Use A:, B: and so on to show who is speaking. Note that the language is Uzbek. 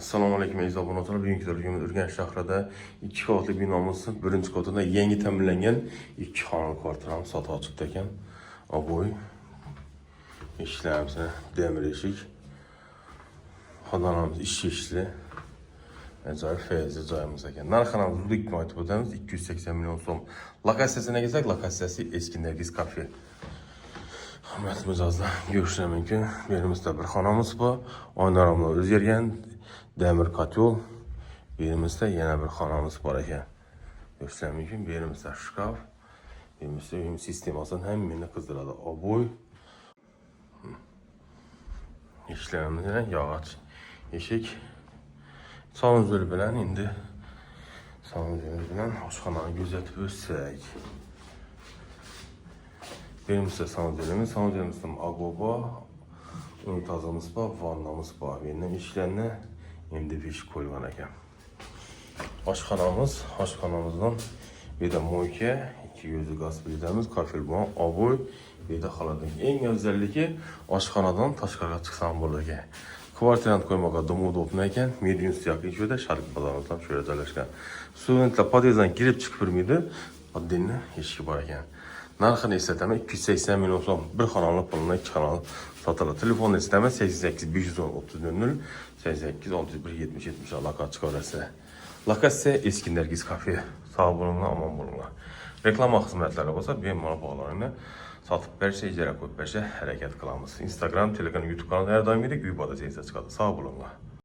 A: Assalomu alaykum aziz obunachilar. Bugungi videomda Urganch shahrida 2 qavatli binomizning birinchi qavatida yangi ta'mirlangan 2 xonali kvartiramiz sotuvga chiqdi ekan. Oboy eshiklarimiz demir eshik. Xonamiz ishli. Ajoyib feyzli joyimiz ekan. Narxini zudlik aytib o'tamiz. 280 million so'm. Lokatsiyasiga kelsak, lokatsiyasi Eski Nergiz kafe. Hurmatli mijozlar, görüşler mümkün. Berimizde bir xonamiz bor. Oynaramlar o'zgargan. Demir katyol. Berimizde yana bir xonamiz bor ekan. Görüşler mümkün. Berimizde şkaf. Berimizde uyum sistemasini hammani qizdiradi. Oboy. Eshiklarimiz yana yog'och eshik. Sanuzel bilan endi sanuzelimiz bilan oshxonani kuzatib o'tsak. Berimizde sanuzelimizde agoba, unitazımız var, vannamız var. Benim işlerini endi pişik koygan ekan. Aşxonamızdan bir de moyka, 2 gözlü gaz plitamiz, kafelbon, oboy, bir de xaladın. En özelliği aşxonadan tashqariga chiqsam bo'ladi. Kvartirani qo'ymoqqa udobno ekan. Medium siyaqli joyda Sharq bozoridan shöyle joylashgan. Studentlar podyezddan kirib chiqib bilmaydi. Oddiy eshigi bor ekan. Narxini eslataman, 280 million so'm bir xonali pulini 2 xonali sotiladi. Telefonni eslataman, 88 510 30 00 88 601 70 70 aloqa chiqarasiz. Lokatsiya Eski Nergiz kafe. Sog' bo'linglar, omon bo'linglar. Reklama xizmatlari bo'lsa, bemalol bog'laninglar. Sotib berishga, ijara qo'yib berishga harakat qilamiz. Instagram, Telegram, YouTube kanalida har doimgidek uy boda chiqadi. Sog' bo'linglar.